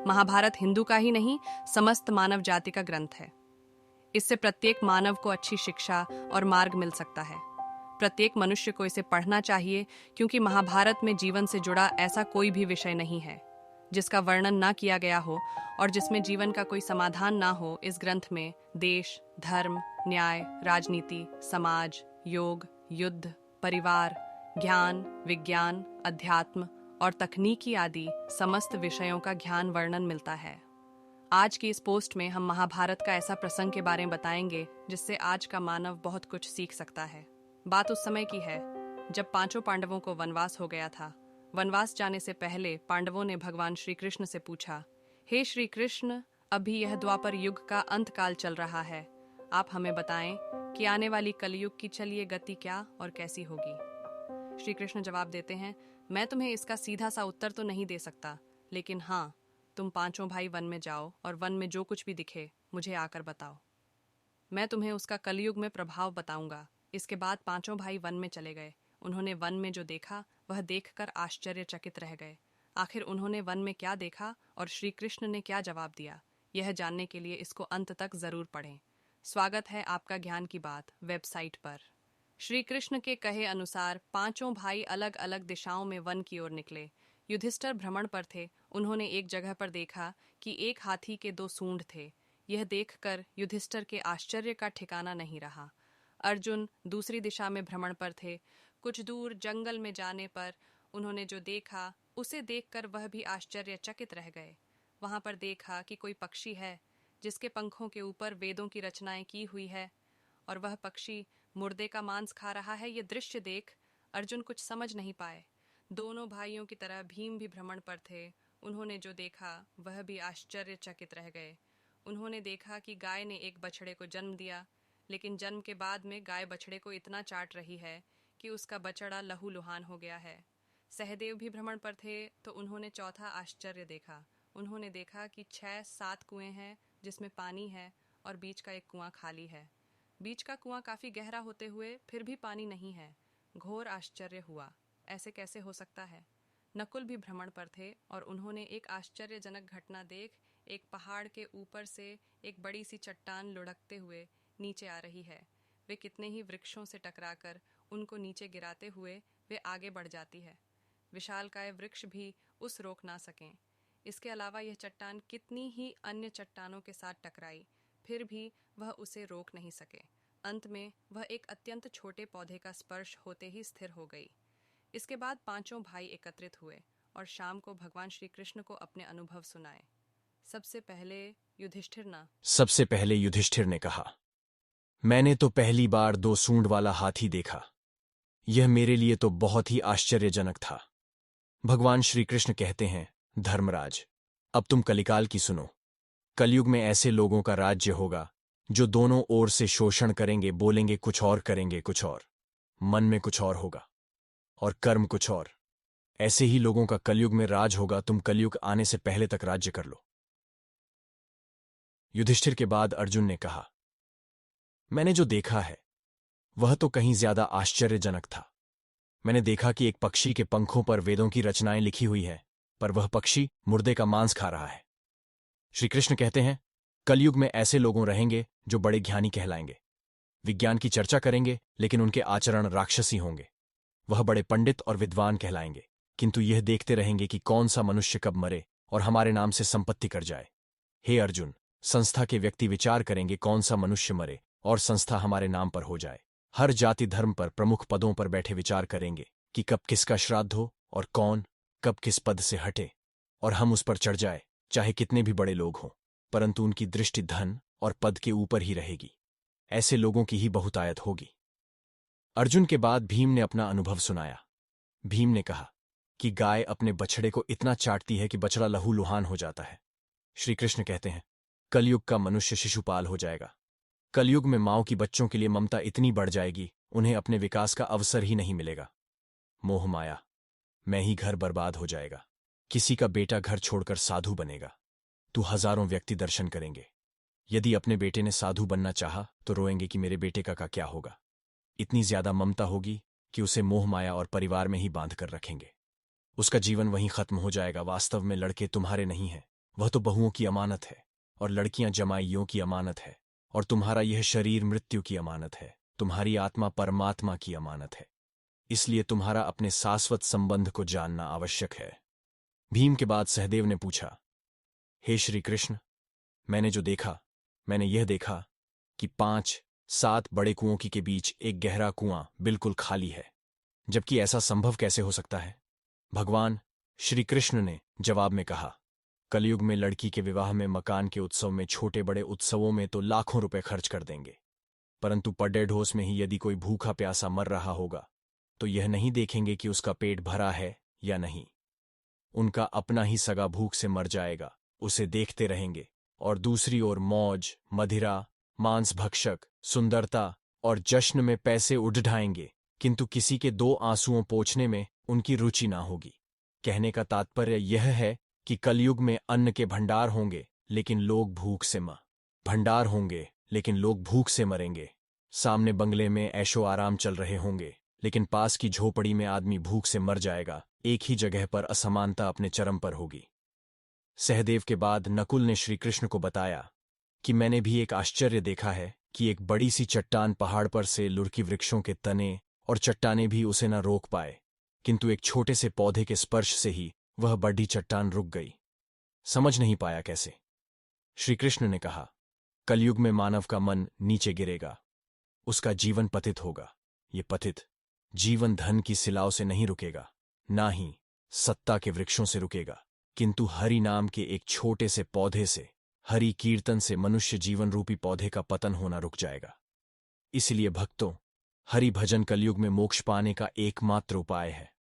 महाभारत हिंदू का ही नहीं, समस्त मानव जाति का ग्रंथ है। इससे प्रत्येक मानव को अच्छी शिक्षा और मार्ग मिल सकता है। प्रत्येक मनुष्य को इसे पढ़ना चाहिए, क्योंकि महाभारत में जीवन से जुड़ा ऐसा कोई भी विषय नहीं है जिसका वर्णन ना किया गया हो और जिसमें जीवन का कोई समाधान ना हो। इस ग्रंथ में देश, धर्म, न्याय, राजनीति, समाज, योग, युद्ध, परिवार, ज्ञान, विज्ञान, अध्यात्म और तकनीकी आदि समस्त विषयों का ज्ञान वर्णन मिलता है। आज की इस पोस्ट में हम महाभारत का ऐसा प्रसंग के बारे में बताएंगे जिससे आज का मानव बहुत कुछ सीख सकता है। बात उस समय की है जब पांचों पांडवों को वनवास हो गया था। वनवास जाने से पहले पांडवों ने भगवान श्री कृष्ण से पूछा, हे श्री कृष्ण, अभी यह द्वापर युग का अंत काल चल रहा है। आप हमें बताएं कि आने वाली कलयुग की चलिए गति क्या और कैसी होगी। श्री कृष्ण जवाब देते हैं, मैं तुम्हें इसका सीधा सा उत्तर तो नहीं दे सकता, लेकिन हाँ, तुम पांचों भाई वन में जाओ और वन में जो कुछ भी दिखे मुझे आकर बताओ। मैं तुम्हें उसका कलयुग में प्रभाव बताऊंगा। इसके बाद पांचों भाई वन में चले गए। उन्होंने वन में जो देखा वह देखकर आश्चर्यचकित रह गए। आखिर उन्होंने वन में क्या देखा और श्री कृष्ण ने क्या जवाब दिया, यह जानने के लिए इसको अंत तक जरूर पढ़ें। स्वागत है आपका ज्ञान की बात वेबसाइट पर। श्री कृष्ण के कहे अनुसार पांचों भाई अलग अलग दिशाओं में वन की ओर निकले। युधिष्ठिर भ्रमण पर थे। उन्होंने एक जगह पर देखा कि एक हाथी के 2 सूंड थे। यह देखकर युधिष्ठिर के आश्चर्य का ठिकाना नहीं रहा। अर्जुन दूसरी दिशा में भ्रमण पर थे। कुछ दूर जंगल में जाने पर उन्होंने जो देखा उसे देखकर वह भी आश्चर्यचकित रह गए। वहां पर देखा कि कोई पक्षी है जिसके पंखों के ऊपर वेदों की रचनाएं की हुई है और वह पक्षी मुर्दे का मांस खा रहा है। ये दृश्य देख अर्जुन कुछ समझ नहीं पाए। दोनों भाइयों की तरह भीम भी भ्रमण पर थे। उन्होंने जो देखा वह भी आश्चर्यचकित रह गए। उन्होंने देखा कि गाय ने एक बछड़े को जन्म दिया, लेकिन जन्म के बाद में गाय बछड़े को इतना चाट रही है कि उसका बछड़ा लहूलुहान हो गया है। सहदेव भी भ्रमण पर थे तो उन्होंने चौथा आश्चर्य देखा। उन्होंने देखा कि 6-7 कुएं हैं जिसमें पानी है और बीच का एक कुआं खाली है। बीच का कुआं काफी गहरा होते हुए फिर भी पानी नहीं है। घोर आश्चर्य हुआ, ऐसे कैसे हो सकता है। नकुल भी भ्रमण पर थे और उन्होंने एक आश्चर्यजनक घटना देख एक पहाड़ के ऊपर से एक बड़ी सी चट्टान लुढ़कते हुए नीचे आ रही है। वे कितने ही वृक्षों से टकराकर उनको नीचे गिराते हुए वे आगे बढ़ जाती है। विशालकाय वृक्ष भी उस रोक ना सकें। इसके अलावा यह चट्टान कितनी ही अन्य चट्टानों के साथ टकराई, फिर भी वह उसे रोक नहीं सके। अंत में वह एक अत्यंत छोटे पौधे का स्पर्श होते ही स्थिर हो गई। इसके बाद पांचों भाई एकत्रित हुए और शाम को भगवान श्री कृष्ण को अपने अनुभव सुनाए। सबसे पहले युधिष्ठिर ने कहा, मैंने तो पहली बार 2 सूंड वाला हाथी देखा। यह मेरे लिए तो बहुत ही आश्चर्यजनक था। भगवान श्री कृष्ण कहते हैं, धर्मराज, अब तुम कलिकाल की सुनो। कलयुग में ऐसे लोगों का राज्य होगा जो दोनों ओर से शोषण करेंगे, बोलेंगे कुछ और, करेंगे कुछ और, मन में कुछ और होगा और कर्म कुछ और। ऐसे ही लोगों का कलयुग में राज होगा। तुम कलयुग आने से पहले तक राज्य कर लो। युधिष्ठिर के बाद अर्जुन ने कहा, मैंने जो देखा है वह तो कहीं ज्यादा आश्चर्यजनक था। मैंने देखा कि एक पक्षी के पंखों पर वेदों की रचनाएं लिखी हुई है, पर वह पक्षी मुर्दे का मांस खा रहा है। श्री कृष्ण कहते हैं, कलयुग में ऐसे लोगों रहेंगे जो बड़े ज्ञानी कहलाएंगे, विज्ञान की चर्चा करेंगे, लेकिन उनके आचरण राक्षसी होंगे। वह बड़े पंडित और विद्वान कहलाएंगे, किंतु यह देखते रहेंगे कि कौन सा मनुष्य कब मरे और हमारे नाम से संपत्ति कर जाए। हे अर्जुन, संस्था के व्यक्ति विचार करेंगे कौन सा मनुष्य मरे और संस्था हमारे नाम पर हो जाए। हर जाति धर्म पर प्रमुख पदों पर बैठे विचार करेंगे कि कब किसका श्राद्ध हो और कौन कब किस पद से हटे और हम उस पर चढ़ जाए, चाहे कितने भी बड़े लोग हों, परंतु उनकी दृष्टि धन और पद के ऊपर ही रहेगी। ऐसे लोगों की ही बहुतायत होगी। अर्जुन के बाद भीम ने अपना अनुभव सुनाया। भीम ने कहा कि गाय अपने बछड़े को इतना चाटती है कि बछड़ा लहूलुहान हो जाता है। श्री कृष्ण कहते हैं, कलयुग का मनुष्य शिशुपाल हो जाएगा। कलयुग में माओ की बच्चों के लिए ममता इतनी बढ़ जाएगी, उन्हें अपने विकास का अवसर ही नहीं मिलेगा। मोह माया में ही घर बर्बाद हो जाएगा। किसी का बेटा घर छोड़कर साधु बनेगा तो हजारों व्यक्ति दर्शन करेंगे। यदि अपने बेटे ने साधु बनना चाहा तो रोएंगे कि मेरे बेटे का क्या होगा। इतनी ज्यादा ममता होगी कि उसे मोह माया और परिवार में ही बांध कर रखेंगे। उसका जीवन वहीं खत्म हो जाएगा। वास्तव में लड़के तुम्हारे नहीं हैं, वह तो बहुओं की अमानत है, और लड़कियां जमाइयों की अमानत है, और तुम्हारा यह शरीर मृत्यु की अमानत है, तुम्हारी आत्मा परमात्मा की अमानत है। इसलिए तुम्हारा अपने शाश्वत संबंध को जानना आवश्यक है। भीम के बाद सहदेव ने पूछा, हे श्री कृष्ण, मैंने यह देखा कि 5-7 बड़े कुओं के बीच एक गहरा कुआं बिल्कुल खाली है, जबकि ऐसा संभव कैसे हो सकता है? भगवान श्री कृष्ण ने जवाब में कहा, कलयुग में लड़की के विवाह में, मकान के उत्सव में, छोटे बड़े उत्सवों में तो लाखों रुपए खर्च कर देंगे, परंतु पड्डे ढोस में ही यदि कोई भूखा प्यासा मर रहा होगा तो यह नहीं देखेंगे कि उसका पेट भरा है या नहीं। उनका अपना ही सगा भूख से मर जाएगा, उसे देखते रहेंगे, और दूसरी ओर मौज, मदिरा, मांस भक्षक, सुंदरता और जश्न में पैसे उड़ाएंगे, किंतु किसी के 2 आंसुओं पोंछने में उनकी रुचि ना होगी। कहने का तात्पर्य यह है कि कलयुग में अन्न के भंडार होंगे, लेकिन लोग भूख से मरेंगे। सामने बंगले में ऐशो आराम चल रहे होंगे, लेकिन पास की झोपड़ी में आदमी भूख से मर जाएगा। एक ही जगह पर असमानता अपने चरम पर होगी। सहदेव के बाद नकुल ने श्री कृष्ण को बताया कि मैंने भी एक आश्चर्य देखा है कि एक बड़ी सी चट्टान पहाड़ पर से लुढ़की वृक्षों के तने और चट्टाने भी उसे न रोक पाए, किंतु एक छोटे से पौधे के स्पर्श से ही वह बड़ी चट्टान रुक गई। समझ नहीं पाया कैसे। श्री कृष्ण ने कहा, कलयुग में मानव का मन नीचे गिरेगा, उसका जीवन पतित होगा। ये पतित जीवन धन की सिलाओं से नहीं रुकेगा, ना ही सत्ता के वृक्षों से रुकेगा, किंतु हरि नाम के एक छोटे से पौधे से, हरि कीर्तन से मनुष्य जीवन रूपी पौधे का पतन होना रुक जाएगा। इसलिए भक्तों, हरि भजन कलयुग में मोक्ष पाने का एकमात्र उपाय है।